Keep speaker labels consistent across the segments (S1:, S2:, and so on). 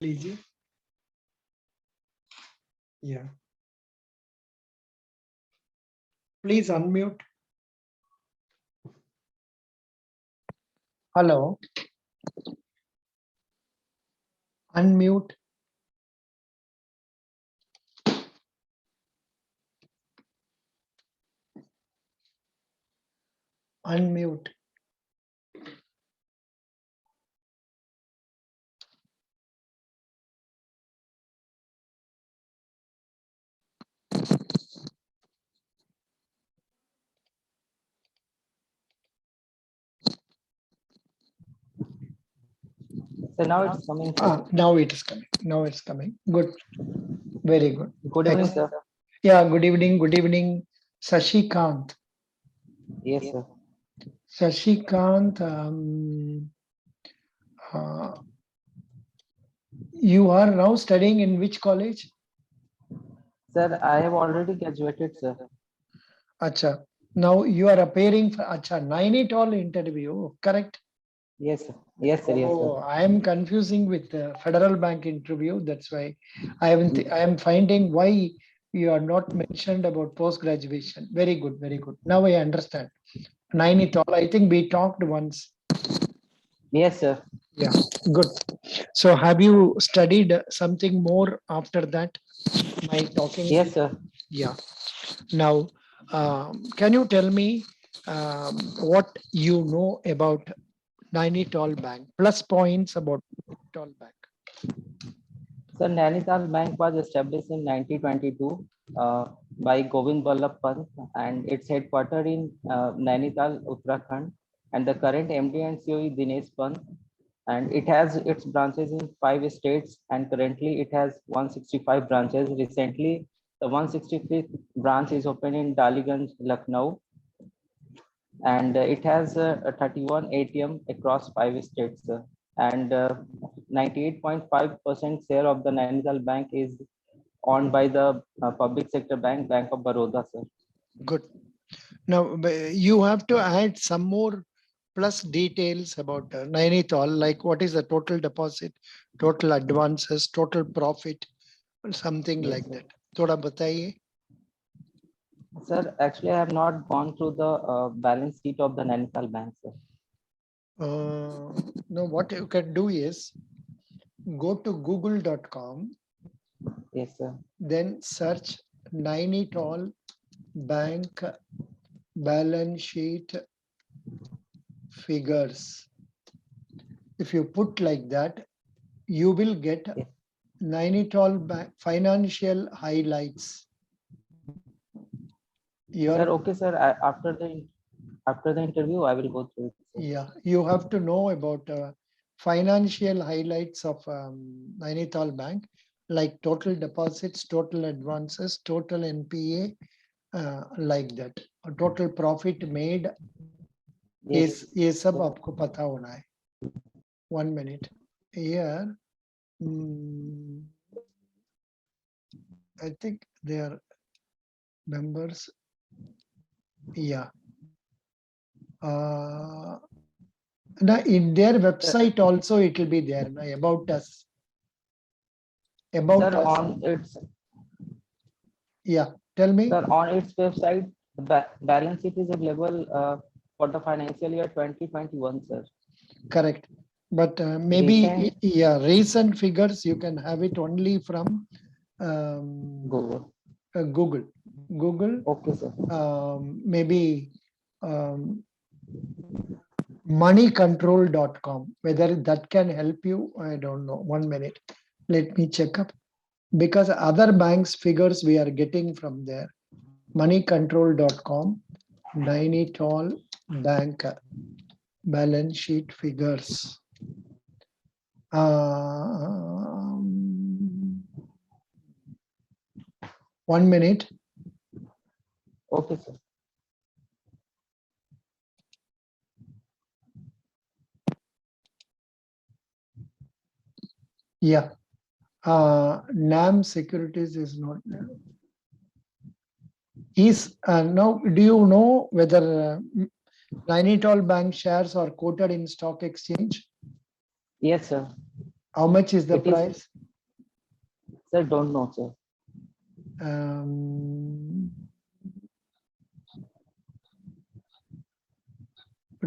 S1: लीजिए. Yeah. Please unmute. Hello. Unmute. Unmute.
S2: So now it's coming.
S1: Now it is coming. Now it's coming. Good. Very good.
S2: Good evening, sir.
S1: Yeah, good evening. Good evening. Sashikant.
S2: Yes, sir.
S1: Sashikant, you are now studying in which college?
S2: Sir, I have already graduated, sir.
S1: Acha. Now you are appearing for NIACL interview, correct?
S2: Yes, sir. Yes, sir. Yes,
S1: Oh,
S2: sir.
S1: I am confusing with the Federal Bank interview. That's why I am finding why you are not mentioned about post graduation. Very good, very good. Now I understand. NIACL. I think we talked once.
S2: Yes, sir.
S1: Yeah, good. So have you studied something more after that? My talking.
S2: Yes, sir.
S1: Yeah. Now, can you tell me what you know about NAINITAL Bank? Plus points about NAINITAL Bank.
S2: Sir, NAINITAL Bank was established in 1922 by Govind Ballabh Pant, and it's headquartered in Nainital, Uttarakhand. And the current MD and CEO is Dinesh Pant. And it has its branches in 5 states, and currently it has 165 branches. Recently, the 165th branch is open in Daliganj, Lucknow, and it has 31 ATM across 5 states. And 98.5% share of the Nainital Bank is owned by the public sector bank, Bank of Baroda, sir.
S1: Good. Now, you have to add some more plus details about NAINITAL, like what is the total deposit, total advances, total profit, or something
S2: Yes,
S1: like
S2: sir.
S1: that. Thoda bataiye.
S2: Sir, actually, I have not gone through the balance sheet of the Nainital Bank, sir.
S1: No, what you can do is go to google.com,
S2: Yes, sir.
S1: then search NAINITAL Bank balance sheet figures. If you put like that, you will get
S2: Yes.
S1: NAINITAL Bank financial highlights.
S2: Sir, okay, sir. After the interview, I will go through it, sir.
S1: Yeah, you have to know about financial highlights of NAINITAL Bank, like total deposits, total advances, total NPA, like that. Total profit made.
S2: Yes.
S1: ये सब आपको पता होना है. 1 minute. Here, I think they are members. Yeah. Now in their website also it will be there. Now about us. About
S2: Sir,
S1: us.
S2: on its
S1: Yeah. Tell me.
S2: Sir, on its website, the balance sheet is available for the financial year 2021, sir.
S1: Correct. But maybe,
S2: Recent,
S1: yeah, recent figures you can have it only from
S2: Google.
S1: Google. Google.
S2: Okay, sir.
S1: Maybe moneycontrol.com. Whether that can help you, I don't know. 1 minute. Let me check up. Because other banks figures we are getting from there. Moneycontrol.com, NAINITAL Bank balance sheet figures. 1 minute.
S2: Okay, sir.
S1: Yeah. NAM Securities is not there. Is now, do you know whether NAINITAL Bank shares are quoted in stock exchange?
S2: Yes, sir.
S1: How much is the
S2: It is,
S1: price?
S2: sir, don't know, sir.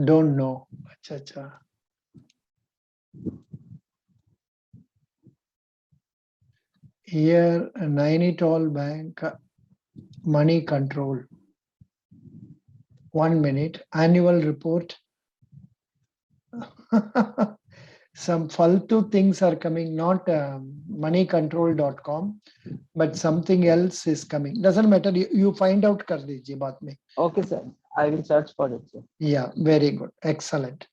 S1: Don't know. Acha, acha. Here, Nainital Bank money control. 1 minute. Annual report. Some faltu things are coming, not moneycontrol.com, but something else is coming. Doesn't matter. You find out kar dijiye baat mein.
S2: Okay, sir. I will search for it, sir.
S1: Yeah, very good. Excellent.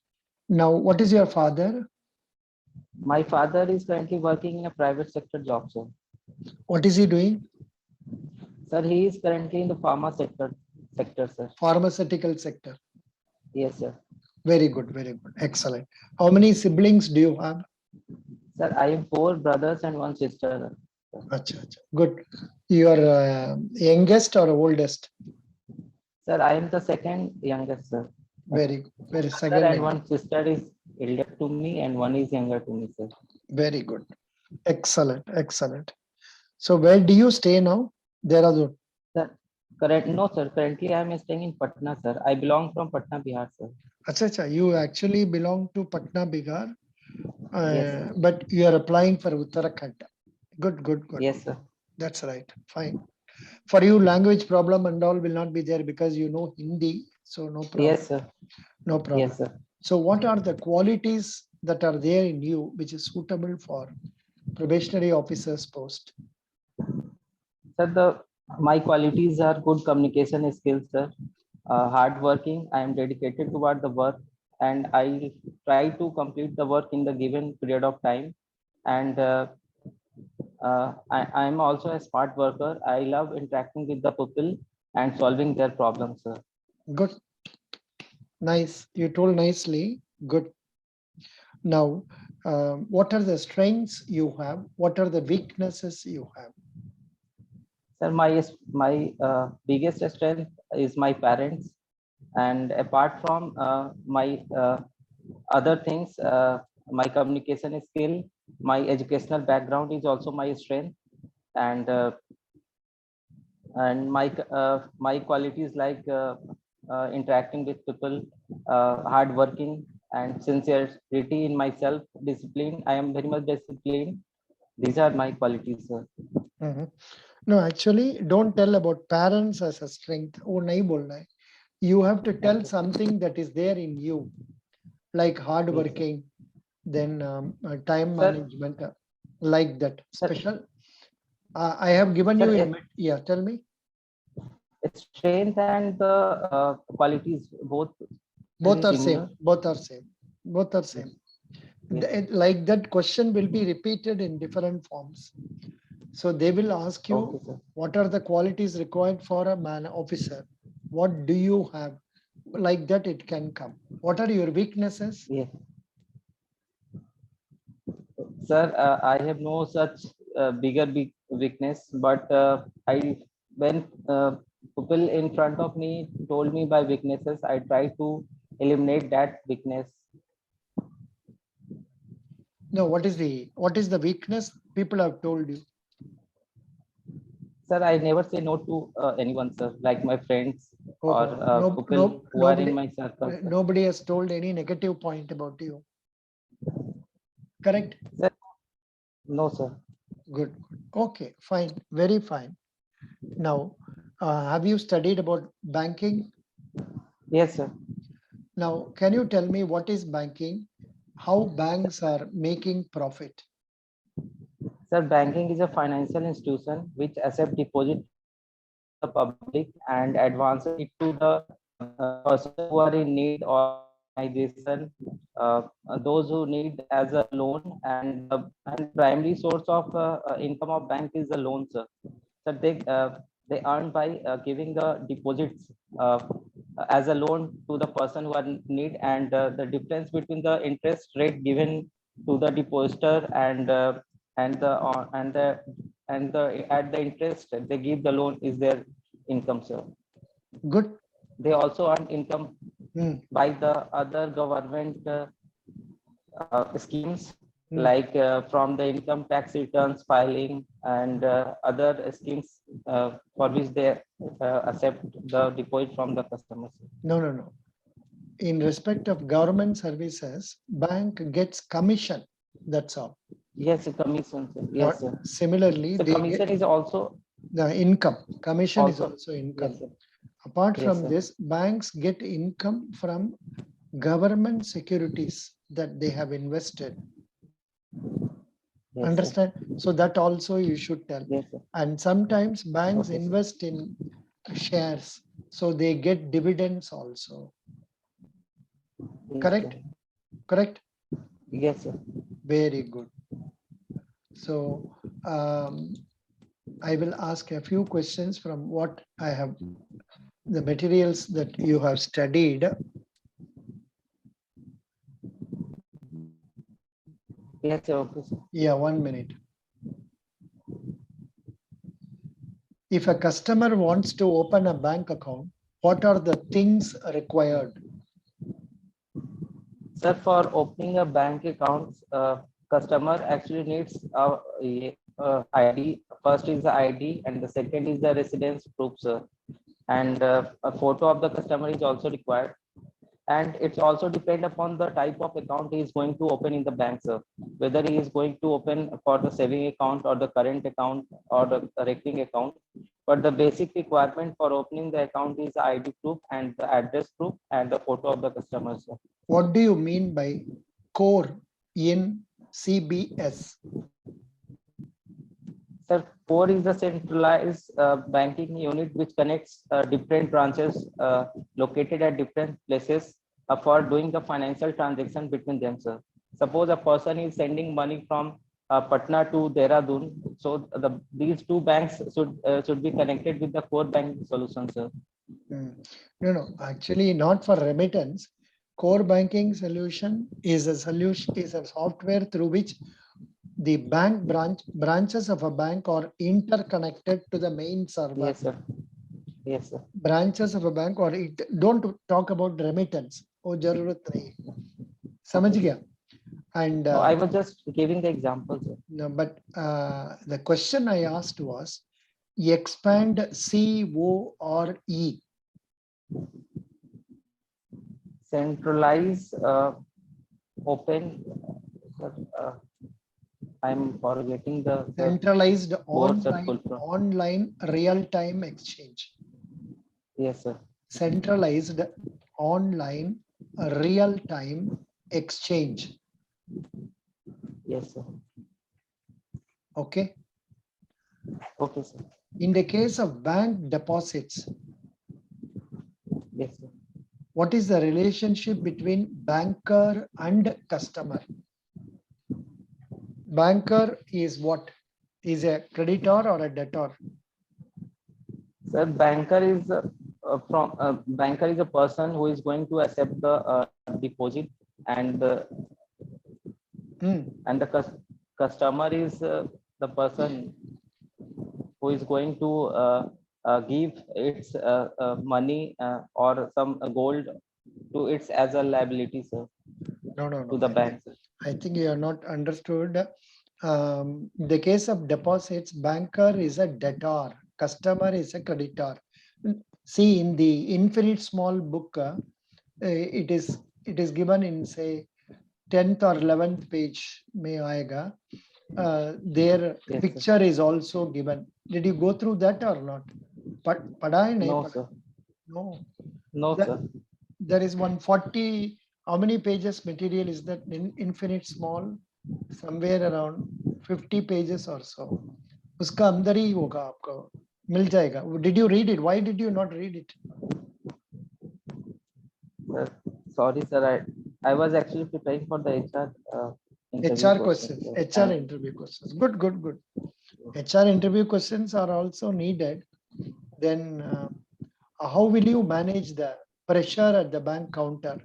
S1: Now, what is your father?
S2: My father is currently working in a private sector job, sir.
S1: What is he doing?
S2: Sir, he is currently in the pharma sector, sir.
S1: Pharmaceutical sector.
S2: Yes, sir.
S1: Very good, very good. Excellent. How many siblings do you have?
S2: Sir, I have 4 brothers and 1 sister.
S1: Acha, acha. Good. You are youngest or oldest?
S2: Sir, I am the second youngest, sir.
S1: Very good. Very
S2: Sir,
S1: second.
S2: and 1 sister is elder to me and 1 is younger to me, sir.
S1: Very good. Excellent. Excellent. So where do you stay now? Dehradun.
S2: Sir, no, sir. Currently, I am staying in Patna, sir. I belong from Patna, Bihar, sir.
S1: Acha, acha. You actually belong to Patna, Bihar,
S2: Yes, sir.
S1: but you are applying for Uttarakhand. Good, good, good.
S2: Yes, sir.
S1: That's right. Fine. For you, language problem and all will not be there because you know Hindi. So no problem.
S2: Yes, sir.
S1: No problem.
S2: Yes, sir.
S1: So what are the qualities that are there in you which is suitable for probationary officer's post?
S2: Sir, my qualities are good communication skills, sir. Hardworking. I am dedicated toward the work, and I try to complete the work in the given period of time. And I am also a smart worker. I love interacting with the people and solving their problems, sir.
S1: Good. Nice. You told nicely. Good. Now, what are the strengths you have? What are the weaknesses you have?
S2: Sir, my biggest strength is my parents, and apart from my other things, my communication skill, my educational background is also my strength, and my qualities like interacting with people, hardworking, and sincerity in myself, discipline. I am very much disciplined. These are my qualities, sir.
S1: No, actually, don't tell about parents as a strength. Oh, nahi bolna hai. You have to tell something that is there in you, like hardworking, then time
S2: Sir,
S1: management, like that.
S2: Sir,
S1: Special. I have given
S2: sir,
S1: you a, yeah, tell me.
S2: strength and the qualities both
S1: Both are
S2: similar.
S1: same. Both are same. Both are same.
S2: Yes.
S1: Like that question will be repeated in different forms. So they will ask you,
S2: Okay,
S1: what are the qualities required for a man officer? What do you have? Like that it can come. What are your weaknesses?
S2: yes. Sir, I have no such big weakness, but when people in front of me told me by weaknesses, I try to eliminate that weakness.
S1: No, what is the weakness people have told you?
S2: Sir, I never say no to anyone, sir, like my friends or people who are in my circle.
S1: Nobody has told any negative point about you. Correct?
S2: Sir, no, sir.
S1: Good. Okay, fine. Very fine. Now, have you studied about banking?
S2: Yes, sir.
S1: Now, can you tell me what is banking? How banks are making profit?
S2: Sir, banking is a financial institution which accepts deposit the public and advances it to the person who are in need or organization, those who need as a loan, and primary source of income of bank is the loan, sir. So they earn by giving the deposits as a loan to the person who are in need, and the difference between the interest rate given to the depositor and the at the interest they give the loan is their income, sir.
S1: Good.
S2: They also earn income by the other government schemes like from the income tax returns filing and other schemes for which they accept the deposit from the customers.
S1: No. In respect of government services, bank gets commission. That's all.
S2: Yes, commission. Sir. Yes, sir.
S1: Similarly,
S2: So
S1: they
S2: commission
S1: get
S2: is also
S1: the income. Commission is also income.
S2: Yes, sir.
S1: Apart
S2: Yes,
S1: from
S2: sir.
S1: this, banks get income from government securities that they have invested.
S2: Yes,
S1: Understand? So that also you should tell.
S2: Yes, sir.
S1: And sometimes banks
S2: Okay, sir.
S1: invest in shares, so they get dividends also.
S2: Yes,
S1: Correct?
S2: sir.
S1: Correct?
S2: Yes, sir.
S1: Very good. So I will ask a few questions from what I have, the materials that you have studied.
S2: Yes, sir. Okay, sir.
S1: Yeah, 1 minute. If a customer wants to open a bank account, what are the things required?
S2: Sir, for opening a bank account, customer actually needs ID. First is the ID, and the second is the residence proof, sir. And a photo of the customer is also required. And it's also depend upon the type of account he is going to open in the bank, sir. Whether he is going to open for the saving account or the current account or the recurring account. But the basic requirement for opening the account is the ID proof and the address proof and the photo of the customer, sir.
S1: What do you mean by core in CBS?
S2: Sir, core is the centralized banking unit which connects different branches located at different places for doing the financial transaction between them, sir. Suppose a person is sending money from Patna to Dehradun, so these two banks should be connected with the core banking solution, sir.
S1: No, actually not for remittance. Core banking solution is a software through which the branches of a bank are interconnected to the main server.
S2: Yes, sir. Yes, sir.
S1: Branches of a bank or don't talk about remittance. Oh, jarurat nahi. Samajh gaya? And
S2: No, I was just giving the example, sir.
S1: no, but the question I asked was expand CORE.
S2: Centralize open. I'm forgetting the
S1: Centralized
S2: word, sir, full form.
S1: online real-time exchange.
S2: Yes, sir.
S1: Centralized online real-time exchange.
S2: Yes, sir.
S1: Okay.
S2: Okay, sir.
S1: In the case of bank deposits,
S2: Yes, sir.
S1: what is the relationship between banker and customer? Banker is what? Is a creditor or a debtor?
S2: Sir, banker is banker is a person who is going to accept the deposit, and customer is the person who is going to give its money or some gold to its as a liability, sir.
S1: No.
S2: To the bank.
S1: I think you are not understood. In the case of deposits, banker is a debtor, customer is a creditor. See, in the infinite small book, it is given in say 10th or 11th page. Mein aayega. Their
S2: Yes,
S1: picture is also given. Did you go through that or not? Pada hai, nahi
S2: no,
S1: pada?
S2: sir.
S1: No.
S2: No,
S1: That,
S2: sir.
S1: there is 140. How many pages material is that in infinite small? Somewhere around 50 pages or so. उसका अंदर ही होगा आपको मिल जाएगा. Did you read it? Why did you not read it?
S2: Sorry, sir. I was actually preparing for the HR interview
S1: HR questions. HR interview questions. Good. HR interview questions are also needed. Then how will you manage the pressure at the bank counter?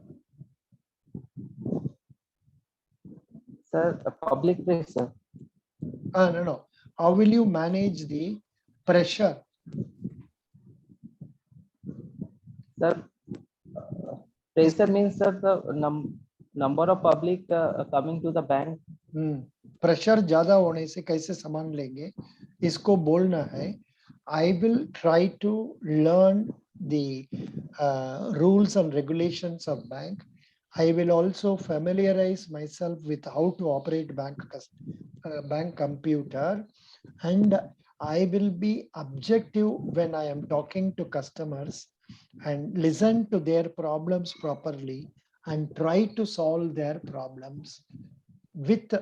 S2: Sir, public pressure.
S1: No. How will you manage the pressure?
S2: Sir, pressure means that the number of public coming to the bank.
S1: Pressure ज्यादा होने से कैसे सामान लेंगे इसको बोलना है. I will try to learn the rules and regulations of bank. I will also familiarize myself with how to operate bank computer, and I will be objective when I am talking to customers and listen to their problems properly and try to solve their problems with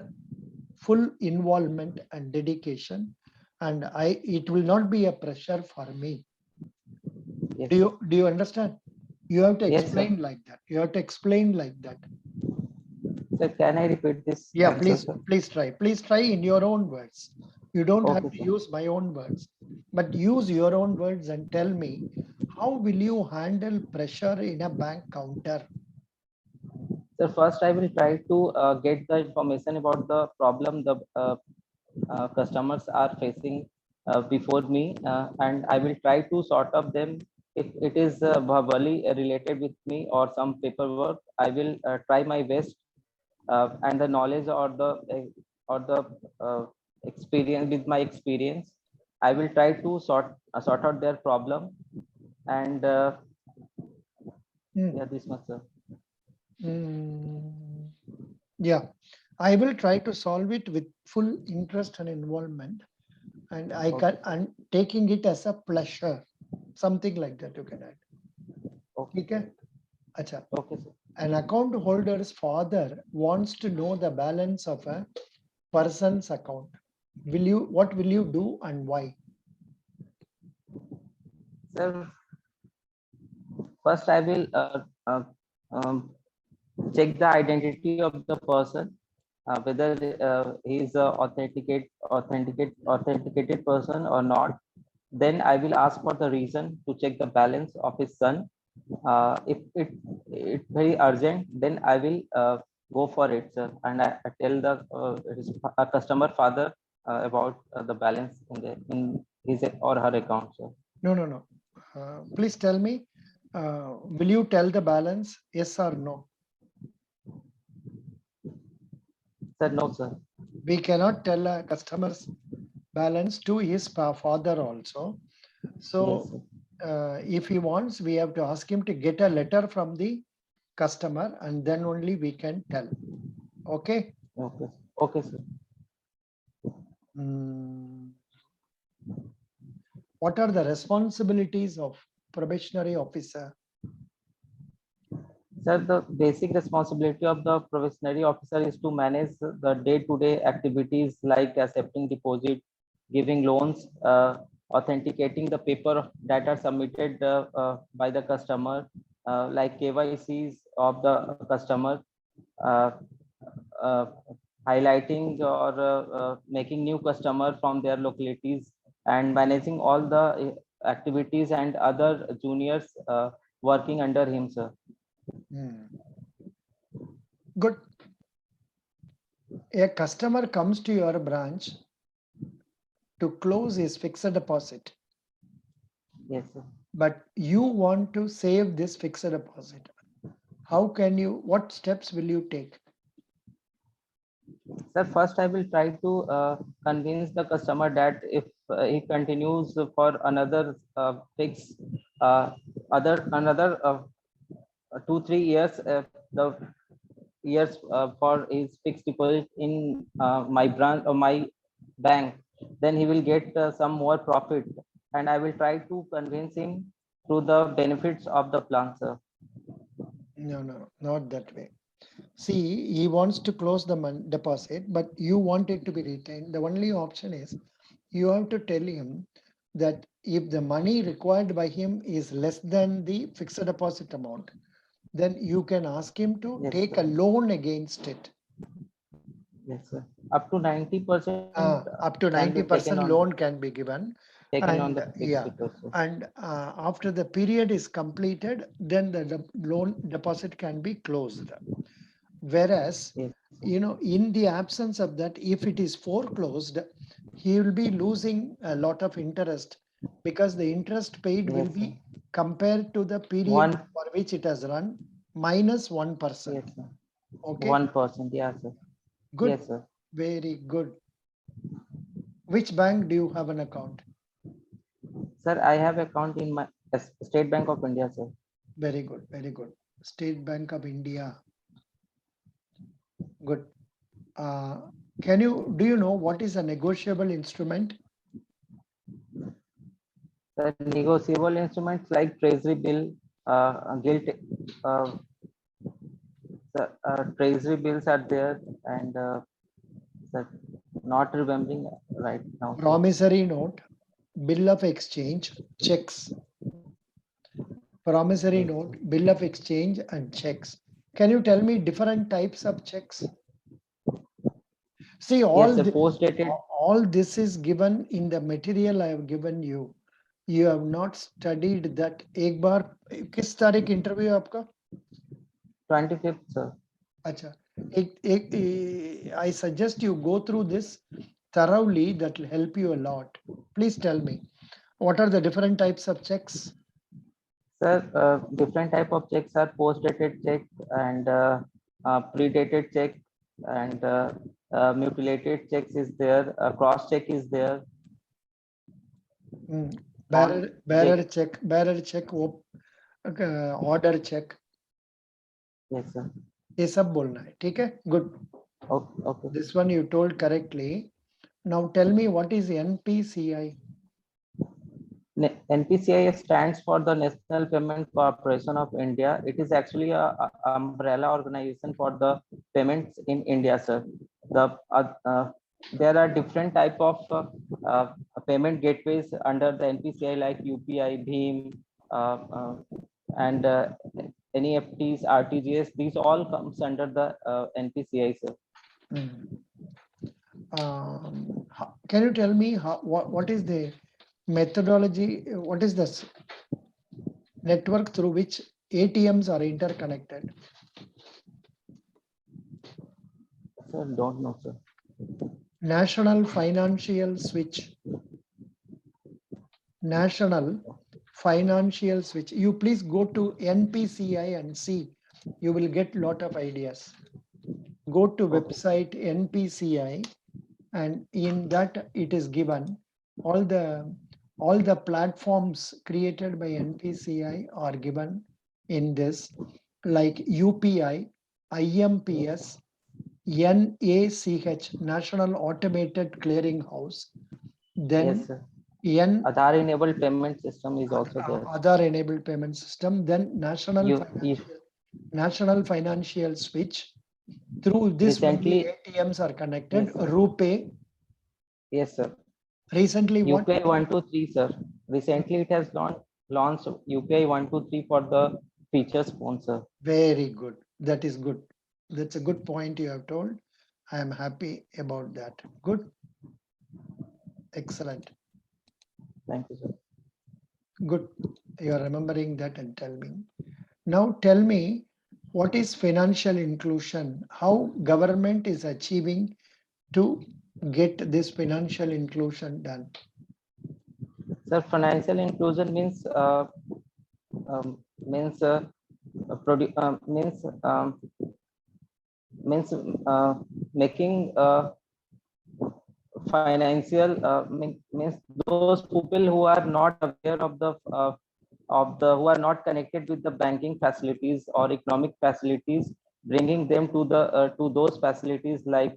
S1: full involvement and dedication. And it will not be a pressure for me.
S2: Yes.
S1: Do you understand? You have to
S2: Yes,
S1: explain like that. You have to explain like that.
S2: Sir, can I repeat this?
S1: Yeah,
S2: answer,
S1: please,
S2: sir?
S1: please try. Please try in your own words. You don't have
S2: Okay,
S1: to
S2: sir.
S1: use my own words, but use your own words and tell me how will you handle pressure in a bank counter?
S2: So first, I will try to get the information about the problem the customers are facing before me, and I will try to sort of them. If it is verbally related with me or some paperwork, I will try my best, and the knowledge or the experience with my experience, I will try to sort out their problem, and yeah, this much, sir.
S1: Yeah, I will try to solve it with full interest and involvement, and I'm taking it as a pleasure, something like that you can add.
S2: Okay.
S1: Acha.
S2: Okay, sir.
S1: An account holder's father wants to know the balance of a person's account. What will you do and why?
S2: Sir, first I will check the identity of the person, whether he is a authenticated person or not. Then I will ask for the reason to check the balance of his son. If it's very urgent, then I will go for it, sir, and I tell the customer father about the balance in his or her account, sir.
S1: No. Please tell me, will you tell the balance? Yes or no?
S2: Sir, no, sir.
S1: We cannot tell a customer's balance to his father also. So if he wants, we have to ask him to get a letter from the customer, and then only we can tell. Okay.
S2: Okay. Okay, sir.
S1: What are the responsibilities of probationary officer?
S2: Sir, the basic responsibility of the provisionary officer is to manage the day-to-day activities like accepting deposit, giving loans, authenticating the paper that are submitted by the customer, like KYCs of the customer, uh, uh, highlighting or making new customer from their localities, and managing all the activities and other juniors working under him, sir.
S1: Good. A customer comes to your branch to close his fixed deposit.
S2: Yes, sir.
S1: But you want to save this fixed deposit. How can you, what steps will you take?
S2: Sir, first I will try to convince the customer that if he continues for another fix, another 2-3 years, the years for his fixed deposit in my branch or my bank, then he will get some more profit, and I will try to convince him through the benefits of the plan, sir.
S1: No, not that way. See, he wants to close the deposit, but you want it to be retained. The only option is you have to tell him that if the money required by him is less than the fixed deposit amount, then you can ask him to take a loan against it.
S2: Yes, sir. Up to 90%.
S1: Up to 90% loan can be given.
S2: Taken on
S1: And
S2: the fixed
S1: yeah,
S2: deposit.
S1: and after the period is completed, then the loan deposit can be closed. Whereas,
S2: Yes.
S1: in the absence of that, if it is foreclosed, he will be losing a lot of interest, because the interest paid will be compared to the period for which it has run minus 1%.
S2: Yes, sir.
S1: Okay.
S2: 1%. Yes, sir.
S1: Good.
S2: Yes, sir.
S1: Very good. Which bank do you have an account?
S2: Sir, I have account in my State Bank of India, sir.
S1: Very good, very good. State Bank of India. Good. Do you know what is a negotiable instrument?
S2: The negotiable instruments like treasury bill, gilt, uh, treasury bills are there, and sir, not remembering right now.
S1: Promissory note, bill of exchange, checks. Promissory
S2: Yes,
S1: note, bill of exchange, and checks. Can you tell me different types of checks? See,
S2: yes, post dated.
S1: all this is given in the material I have given you. You have not studied that. एक बार किस तारीख interview है आपका?
S2: 25th, sir.
S1: अच्छा, I suggest you go through this thoroughly. That will help you a lot. Please tell me, what are the different types of checks?
S2: Sir, different type of checks are post dated check and pre-dated check, and mutilated checks is there. Cross check is there.
S1: Bearer check, order check.
S2: Yes, sir.
S1: ये सब बोलना है, ठीक है? Good.
S2: Okay.
S1: This one you told correctly. Now tell me, what is NPCI?
S2: NPCI stands for the National Payment Corporation of India. It is actually a umbrella organization for the payments in India, sir. There are different type of payment gateways under the NPCI, like UPI, BHIM, and NEFTs, RTGS. These all comes under the NPCI, sir.
S1: Can you tell me what is the methodology? What is the network through which ATMs are interconnected?
S2: Sir, don't know, sir.
S1: National Financial Switch. National Financial Switch. You please go to NPCI and see. You will get lot of ideas. Go to website NPCI, and in that it is given all the platforms created by NPCI are given in this, like UPI, IMPS, NACH, National Automated Clearing House. Then
S2: yes, Aadhaar enabled payment system is also there.
S1: Aadhaar enabled payment system. Then National Financial Switch. Through this
S2: Recently,
S1: ATMs are connected. Yes, RuPay.
S2: Yes, sir.
S1: Recently, what?
S2: UPI 123, sir. Recently, it has launched UPI 123 for the features phone, sir.
S1: Very good. That is good. That's a good point you have told. I am happy about that. Good. Excellent.
S2: Thank you, sir.
S1: Good. You are remembering that and tell me. Now tell me, what is financial inclusion? How government is achieving to get this financial inclusion done?
S2: Sir, financial inclusion means making financial means those people who are not aware of the who are not connected with the banking facilities or economic facilities, bringing them to the to those facilities like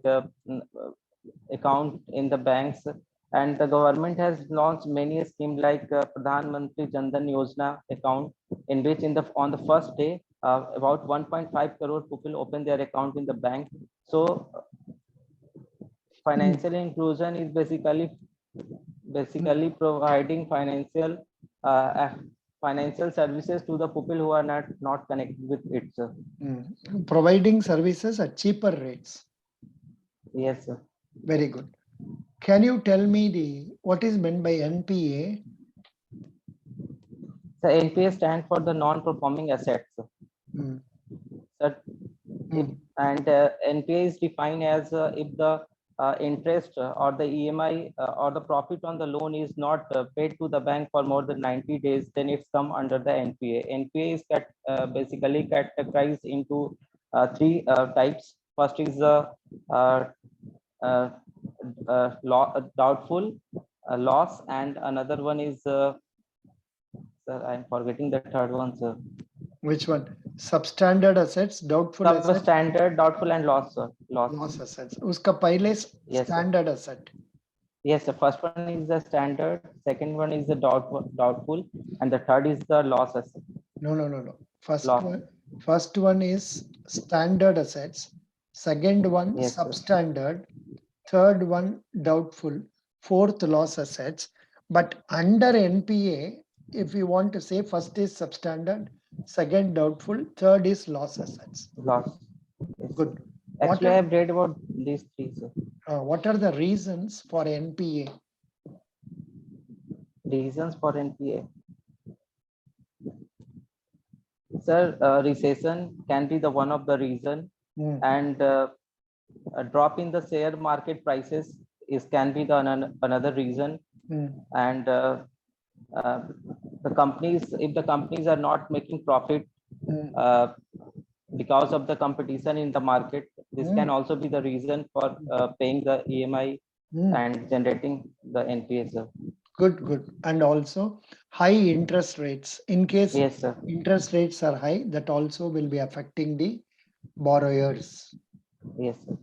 S2: account in the banks. And the government has launched many schemes like Pradhan Mantri Jan Dhan Yojana account, in which on the first day about 1.5 crore people open their account in the bank. So financial inclusion is basically providing financial services to the people who are not connected with it, sir.
S1: Providing services at cheaper rates.
S2: Yes, sir.
S1: Very good. Can you tell me what is meant by NPA?
S2: The NPA stands for the non-performing assets. Sir, and NPA is defined as if the interest or the EMI or the profit on the loan is not paid to the bank for more than 90 days, then it's come under the NPA. NPA is basically categorized into three types. First is the doubtful loss, and another one is sir, I'm forgetting the third one, sir.
S1: Which one? Substandard assets, doubtful assets,
S2: Substandard, doubtful, and loss, sir.
S1: loss assets. Uska pehle
S2: Yes, sir.
S1: standard asset.
S2: Yes, the first one is the standard, second one is the doubtful, and the third is the loss asset.
S1: No.
S2: Loss.
S1: First one is standard assets. Second one
S2: Yes, sir.
S1: substandard. Third one doubtful. Fourth loss assets. But under NPA, if you want to say, first is substandard, second doubtful, third is loss assets.
S2: Loss. Yes.
S1: Good.
S2: Actually, I have read about these three, sir.
S1: What are the reasons for NPA?
S2: Reasons for NPA. Sir, recession can be the one of the reason, and a drop in the share market prices can be the another reason, and the companies, if the companies are not making profit because of the competition in the market, this can also be the reason for paying the EMI and generating the NPA, sir.
S1: Good. And also high interest rates. In case
S2: Yes, sir.
S1: interest rates are high, that also will be affecting the borrowers.
S2: Yes, sir.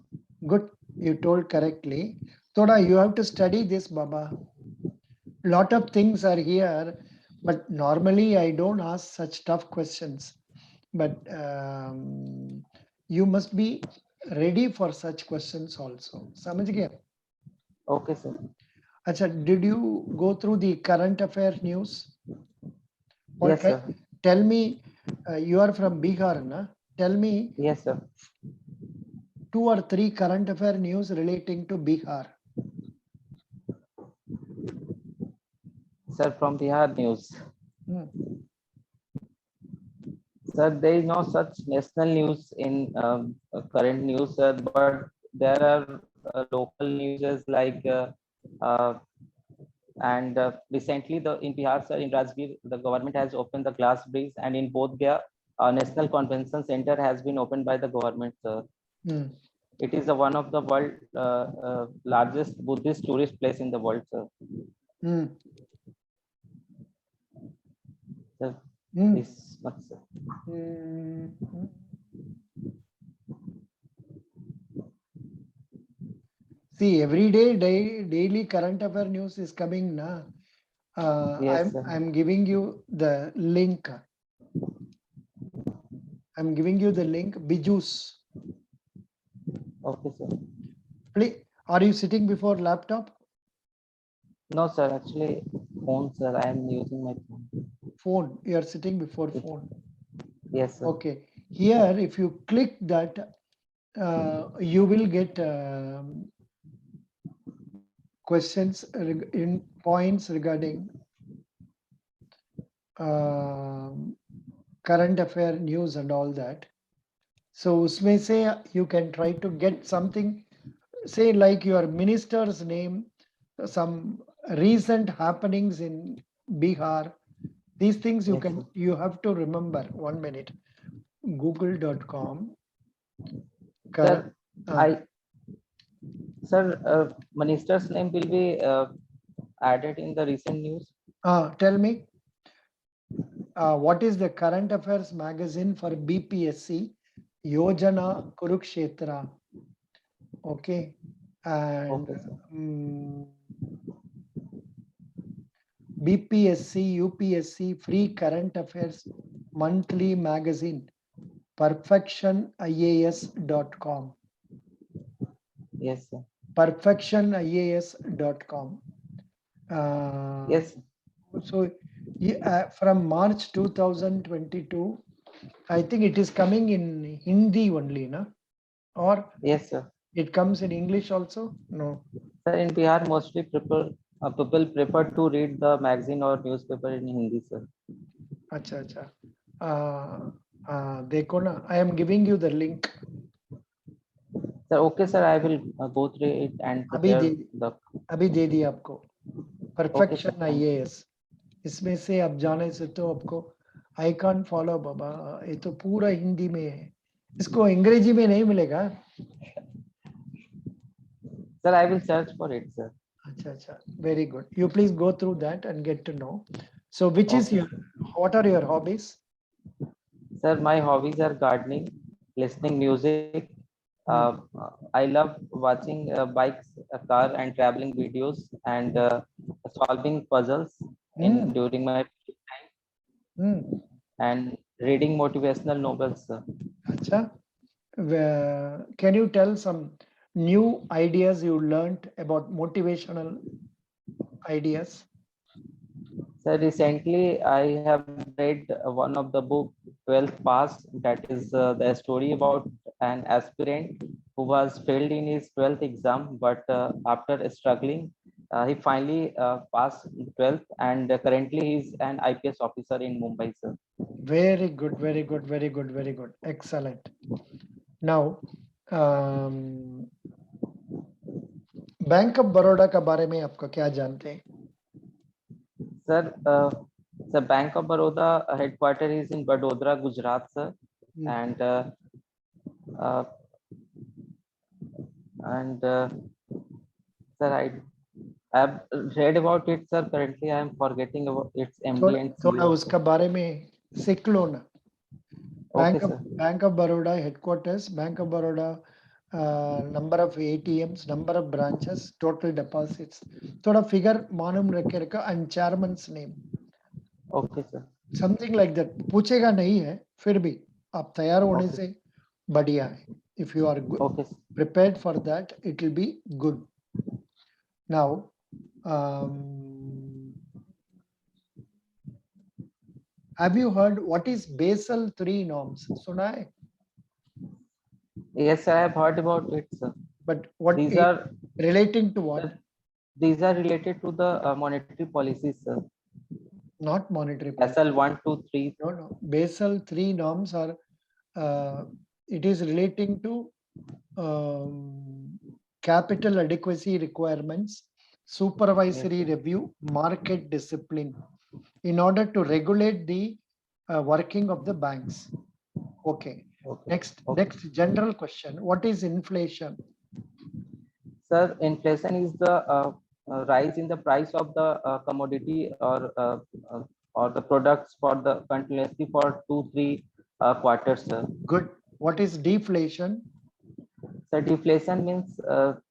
S1: Good. You told correctly. Thoda, you have to study this, Baba. Lot of things are here, but normally I don't ask such tough questions. But you must be ready for such questions also. Samajh gaya?
S2: Okay, sir.
S1: Acha, did you go through the current affair news? Or
S2: Yes, sir.
S1: Tell me, you are from Bihar, na? Tell me.
S2: Yes, sir.
S1: 2 or 3 current affair news relating to Bihar.
S2: Sir, from Bihar news. Sir, there is no such national news in current news, sir, but there are local news like and recently in Bihar, sir, in Rajgir, the government has opened the glass bridge, and in Bodh Gaya, National Convention Center has been opened by the government, sir. It is one of the world largest Buddhist tourist place in the world, sir. Sir, this much, sir.
S1: See, every day, daily current affair news is coming, na.
S2: Yes,
S1: I'm giving you the link. I'm giving you the link, Bijus.
S2: Okay, sir.
S1: Please, are you sitting before laptop?
S2: No, sir. Actually, phone, sir. I am using my phone.
S1: Phone. You are sitting before phone.
S2: Yes, sir.
S1: Okay. Here, if you click that, you will get questions in points regarding current affair news and all that. So usme say you can try to get something, say like your minister's name, some recent happenings in Bihar. These things you can, you have to remember. 1 minute. Google.com.
S2: Sir, minister's name will be added in the recent news.
S1: Tell me, what is the current affairs magazine for BPSC? Yojana Kurukshetra. Okay. And BPSC, UPSC free current affairs monthly magazine, perfectionias.com.
S2: Yes, sir.
S1: Perfectionias.com.
S2: Yes.
S1: So from March 2022, I think it is coming in Hindi only, na? Or
S2: yes, sir.
S1: It comes in English also? No.
S2: Sir, in Bihar, mostly people prefer to read the magazine or newspaper in Hindi, sir.
S1: Acha. Dekho na, I am giving you the link.
S2: Sir, okay, sir, I will go through it and prepare
S1: अभी दे दिया आपको. Perfection IAS. इसमें से आप जाने से तो आपको I can't follow बाबा, ये तो पूरा हिंदी में है. इसको अंग्रेजी में नहीं मिलेगा.
S2: Sir, I will search for it, sir.
S1: Acha, acha. Very good. You please go through that and get to know. So which is
S2: Okay.
S1: your, what are your hobbies?
S2: Sir, my hobbies are gardening, listening music. Uh,
S1: Hmm.
S2: I love watching bikes, car, and traveling videos, and solving puzzles in
S1: Hmm.
S2: during my
S1: Hmm.
S2: and reading motivational novels, sir.
S1: Acha. Can you tell some new ideas you learned about motivational ideas?
S2: So recently, I have read one of the book, 12th Pass, that is the story about an aspirant who was failed in his 12th exam, but after struggling, he finally passed 12th, and currently he's an IPS officer in Mumbai, sir.
S1: Very good, very good, very good, very good. Excellent. Now, um, bank of Baroda का बारे में आपका क्या जानते हैं?
S2: Sir, the Bank of Baroda headquarter is in Vadodara, Gujarat, sir,
S1: Hmm.
S2: and uh, and sir, I've read about it, sir. Currently, I am forgetting about its MD
S1: थोड़ा
S2: and
S1: थोड़ा
S2: CEO.
S1: उसका बारे में सीख लो ना.
S2: Okay, sir.
S1: Bank of Baroda headquarters, Bank of Baroda, number of ATMs, number of branches, total deposits. थोड़ा figure मालूम रखेगा and chairman's name.
S2: Okay, sir.
S1: Something like that. पूछेगा नहीं है, फिर भी आप तैयार होने
S2: Okay.
S1: से बढ़िया है. If you are good,
S2: Okay, sir.
S1: prepared for that, it will be good. Now, um, have you heard what is Basel III norms? सुना है?
S2: Yes, I have heard about it, sir.
S1: But what
S2: These
S1: it
S2: are
S1: relating to what?
S2: these are related to the monetary policies, sir.
S1: Not monetary policy.
S2: SL 1, 2, 3.
S1: No, no. Basel III norms are, it is relating to capital adequacy requirements, supervisory
S2: Yes, sir.
S1: review, market discipline in order to regulate the working of the banks. Okay.
S2: Okay.
S1: Next,
S2: Okay.
S1: next general question. What is inflation?
S2: Sir, inflation is the rise in the price of the commodity uh, or the products for the continuously for 2, 3 quarters, sir.
S1: Good. What is deflation?
S2: So deflation means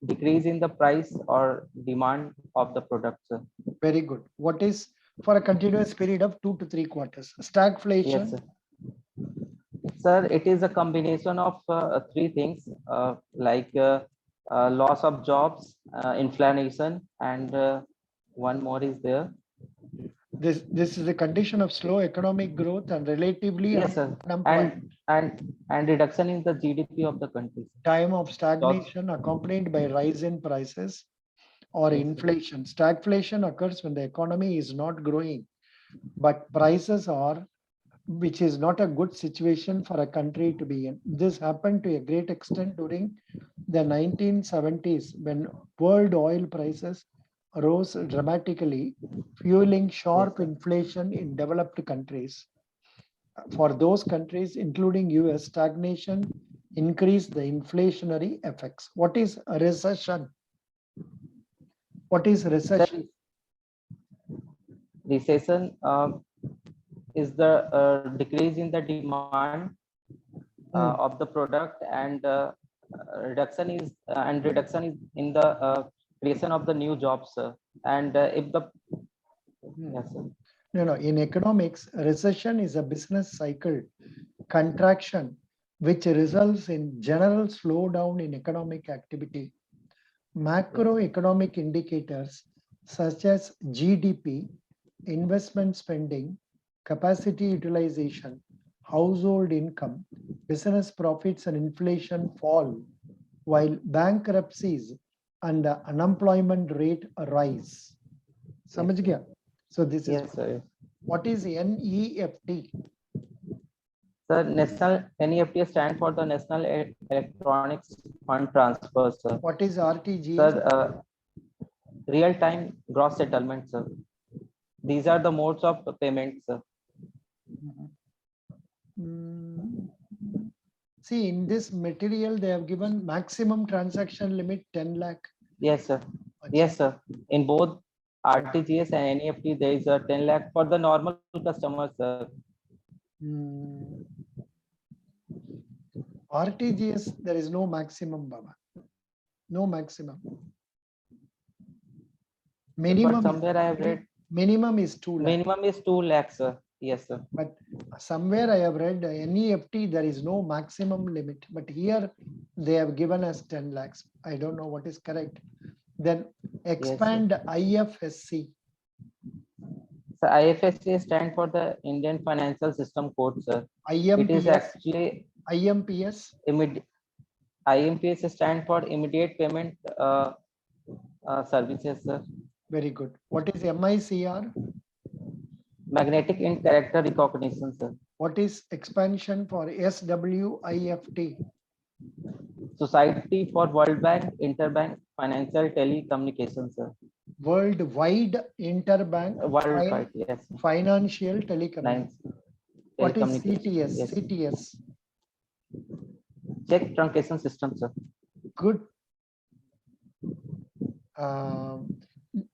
S2: decrease in the price or demand of the product, sir.
S1: Very good. What is for a continuous period of 2 to 3 quarters?
S2: Yes,
S1: Stagflation.
S2: sir. Sir, it is a combination of three things like loss of jobs, inflation, and one more is there.
S1: This is a condition of slow economic growth and relatively
S2: Yes, sir.
S1: unemployment.
S2: And reduction in the GDP of the country.
S1: Time of
S2: So,
S1: stagnation accompanied by rise in prices or
S2: yes, sir.
S1: inflation. Stagflation occurs when the economy is not growing, but prices are, which is not a good situation for a country to be in. This happened to a great extent during the 1970s when world oil prices rose dramatically, fueling
S2: Yes,
S1: sharp
S2: sir.
S1: inflation in developed countries. For those countries, including US, stagnation increased the inflationary effects. What is a recession? What is
S2: Sir,
S1: recession?
S2: recession is the decrease in the demand of the product, and reduction is in the creation of the new jobs, and if the yes, sir.
S1: No, no. In economics, recession is a business cycle contraction which results in general slowdown in economic activity. Macroeconomic indicators such as GDP, investment spending, capacity utilization, household income, business profits, and inflation fall, while bankruptcies and the unemployment rate rise.
S2: Yes,
S1: समझ
S2: sir.
S1: गया? So this is
S2: Yes, sir.
S1: what is NEFT?
S2: Sir, national NEFT stand for the National Electronics Fund Transfer, sir.
S1: What is
S2: Sir,
S1: RTGS?
S2: real-time gross settlement, sir. These are the modes of payment, sir.
S1: See, in this material, they have given maximum transaction limit 10 lakh.
S2: Yes, sir.
S1: Acha.
S2: Yes, sir. In both RTGS and NEFT, there is a 10 lakh for the normal customers, sir.
S1: Hmm. RTGS, there is no maximum, Baba. No maximum.
S2: But
S1: Minimum,
S2: somewhere I have read
S1: minimum is 2 lakh.
S2: minimum is 2 lakhs, sir. Yes, sir.
S1: But somewhere I have read NEFT, there is no maximum limit. But here they have given us 10 lakhs. I don't know what is correct. Then expand IFSC.
S2: So IFSC stand for the Indian Financial System Code, sir. It is
S1: IMPS,
S2: actually
S1: IMPS.
S2: IMPS stand for immediate payment services, sir.
S1: Very good. What is MICR?
S2: Magnetic in character recognition, sir.
S1: What is expansion for SWIFT?
S2: Society for World Bank Interbank Financial Telecommunications, sir.
S1: Worldwide Interbank
S2: Worldwide, yes.
S1: Financial Telecommunications. What is CTS?
S2: Yes.
S1: CTS.
S2: Check truncation system, sir.
S1: Good.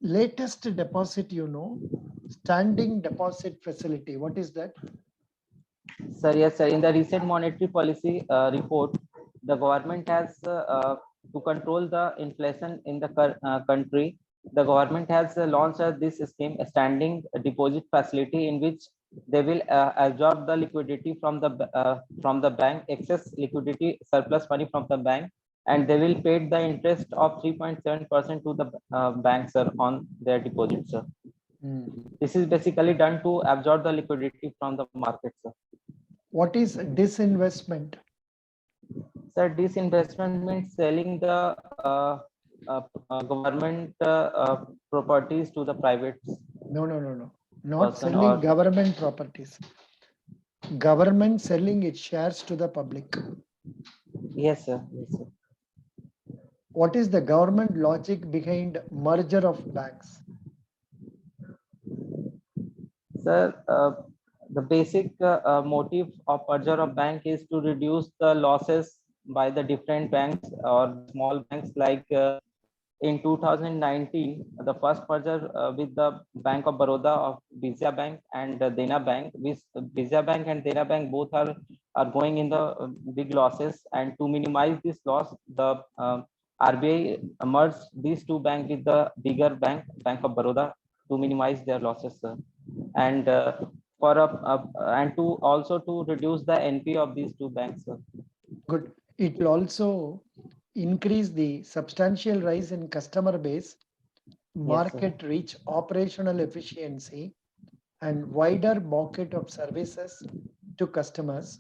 S1: Latest deposit, standing deposit facility. What is that?
S2: Sir, yes, sir. In the recent monetary policy report, the government has to control the inflation in the country. The government has launched this scheme, a standing deposit facility, in which they will absorb the liquidity from the bank, excess liquidity, surplus money from the bank, and they will pay the interest of 3.7% to the bank, sir, on their deposits, sir. This is basically done to absorb the liquidity from the market, sir.
S1: What is disinvestment?
S2: Sir, disinvestment means selling the government properties to the private.
S1: No. Not
S2: Person
S1: selling
S2: or
S1: government properties. Government selling its shares to the public.
S2: yes, sir. Yes, sir.
S1: What is the government logic behind merger of banks?
S2: Sir, the basic motive of merger of bank is to reduce the losses by the different banks or small banks. Like in 2019, the first merger with the Bank of Baroda of Visa Bank and Dena Bank, with Visa Bank and Dena Bank both are going in the big losses, and to minimize this loss, the RBI merged these two banks with the bigger bank, Bank of Baroda, to minimize their losses, sir. And and to also to reduce the NP of these two banks, sir.
S1: Good. It will also increase the substantial rise in customer base, market reach, operational efficiency, and wider bucket of services to customers,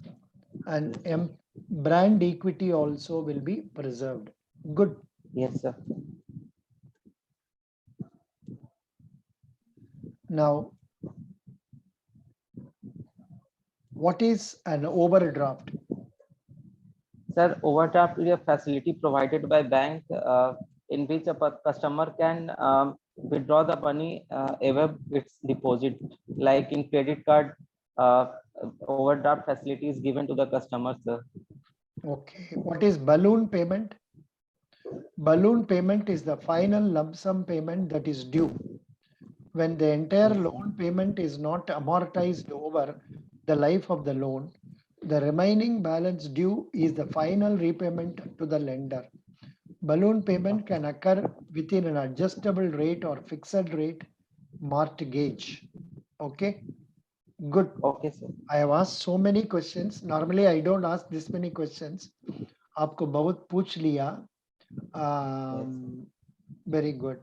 S1: and brand equity also will be preserved. Good.
S2: Yes, sir.
S1: Now, what is an overdraft?
S2: Sir, overdraft is a facility provided by bank in which a customer can withdraw the money above its deposit. Like in credit card, overdraft facility is given to the customer, sir.
S1: Okay. What is balloon payment? Balloon payment is the final lump sum payment that is due when the entire loan payment is not amortized over the life of the loan. The remaining balance due is the final repayment to the lender. Balloon payment can occur within an adjustable rate or fixed rate mortgage. Okay, good.
S2: Okay, sir.
S1: I have asked so many questions. Normally, I don't ask this many questions. आपको बहुत पूछ लिया. Very good.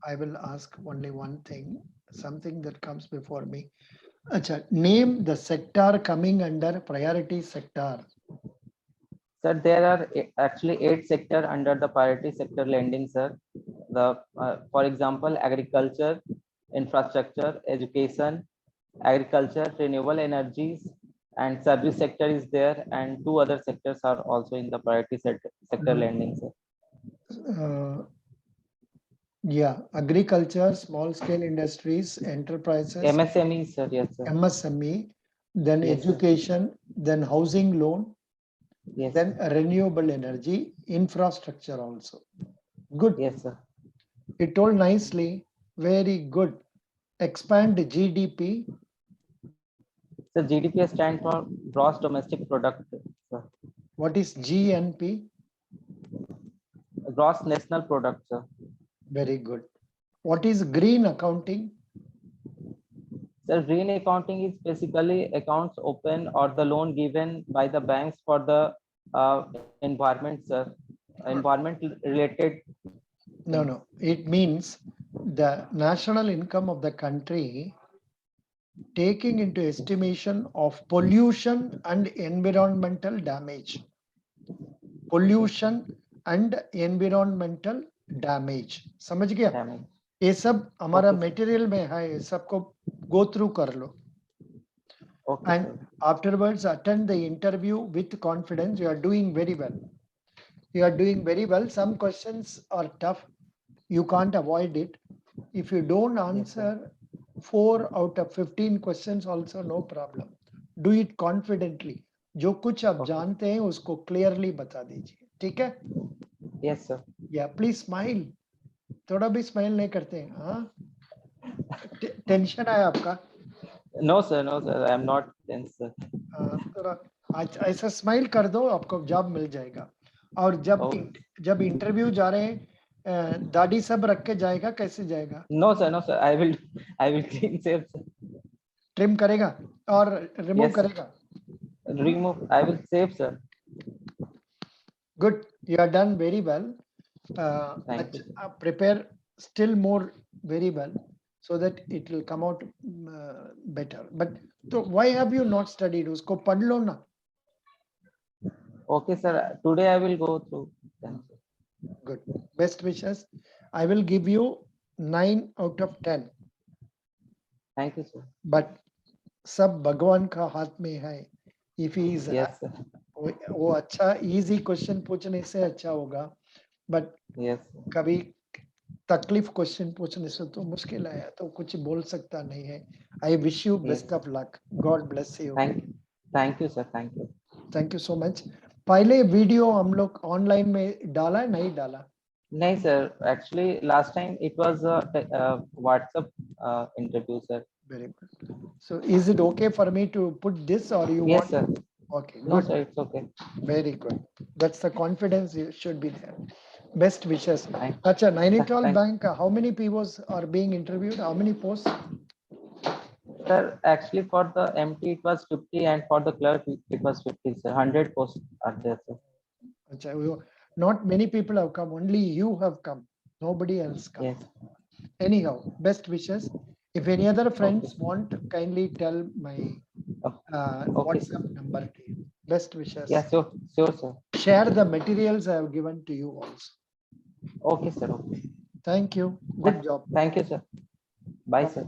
S1: I will ask only one thing, something that comes before me. Achha, name the sector coming under priority sector.
S2: Sir, there are actually 8 sectors under the priority sector lending, sir. The for example, agriculture, infrastructure, education, agriculture, renewable energies, and service sector is there, and 2 other sectors are also in the priority sector lending, sir.
S1: Yeah, agriculture, small scale industries, enterprises,
S2: MSME, sir. Yes, sir.
S1: MSME, then
S2: Yes,
S1: education, then housing loan,
S2: Yes.
S1: Then renewable energy, infrastructure also. Good.
S2: Yes, sir.
S1: You told nicely. Very good. Expand GDP.
S2: So GDP stands for gross domestic product, sir.
S1: What is GNP?
S2: Gross national product, sir.
S1: Very good. What is green accounting?
S2: So green accounting is basically accounts open or the loan given by the banks for the environment, sir. Environment related.
S1: No. It means the national income of the country taking into estimation of pollution and environmental damage. Pollution and environmental damage. समझ गया?
S2: Damage.
S1: ये सब हमारा
S2: Okay, sir.
S1: Material में है, ये सबको go through कर लो.
S2: Okay,
S1: And
S2: sir.
S1: afterwards attend the interview with confidence. You are doing very well. You are doing very well. Some questions are tough. You can't avoid it. If you don't answer 4 out of 15 questions also, no problem. Do it confidently. जो कुछ आप
S2: Okay.
S1: जानते हैं उसको clearly बता दीजिए. ठीक है?
S2: Yes, sir.
S1: Yeah, please smile. थोड़ा भी smile नहीं करते हैं. हाँ? टेंशन है आपका?
S2: No, sir. No, sir. I am not tense, sir.
S1: थोड़ा आज ऐसा स्माइल कर दो, आपको जॉब मिल जाएगा. और जब इंटरव्यू जा रहे हैं दाढ़ी सब रख के जाएगा, कैसे जाएगा?
S2: No, sir. No, sir. I will clean save, sir.
S1: Trim करेगा और रिमूव
S2: Yes.
S1: करेगा?
S2: Remove. I will save, sir.
S1: Good. You are done very well.
S2: Thank you.
S1: Prepare still more very well so that it will come out better. But so why have you not studied? उसको पढ़ लो ना.
S2: Okay, sir. Today I will go through. Thank you.
S1: Good. Best wishes. I will give you 9 out of 10.
S2: Thank you, sir.
S1: But सब भगवान का हाथ में है. If he is
S2: Yes, sir.
S1: वो अच्छा easy question पूछने से अच्छा होगा. But
S2: Yes, sir.
S1: कभी तकलीफ क्वेश्चन पूछने से तो मुश्किल है, तो कुछ बोल सकता नहीं है. I wish you best of luck. God bless you.
S2: Thank you, sir. Thank you.
S1: Thank you so much. पहले वीडियो हम लोग ऑनलाइन में डाला है, नहीं डाला?
S2: नहीं sir, actually last time it was a WhatsApp interview, sir.
S1: Very good. So is it okay for me to put this or you
S2: Yes,
S1: want?
S2: sir.
S1: Okay,
S2: No,
S1: good.
S2: sir, it's okay.
S1: Very good. That's the confidence you should be there. Best wishes.
S2: Thank-
S1: Acha, Nainital
S2: thank-
S1: Bank, how many POs are being interviewed? How many posts?
S2: Sir, actually for the MT it was 50 and for the clerk it was 50, sir. 100 posts are there, sir.
S1: Acha, not many people have come, only you have come. Nobody else come.
S2: Yes.
S1: Anyhow, best wishes. If any other friends want, kindly tell my
S2: Okay, sir.
S1: WhatsApp number to you. Best wishes.
S2: Yeah, sure, sir.
S1: Share the materials I have given to you also.
S2: Okay, sir. Okay.
S1: Thank you. Good job.
S2: Thank you, sir. Bye, sir.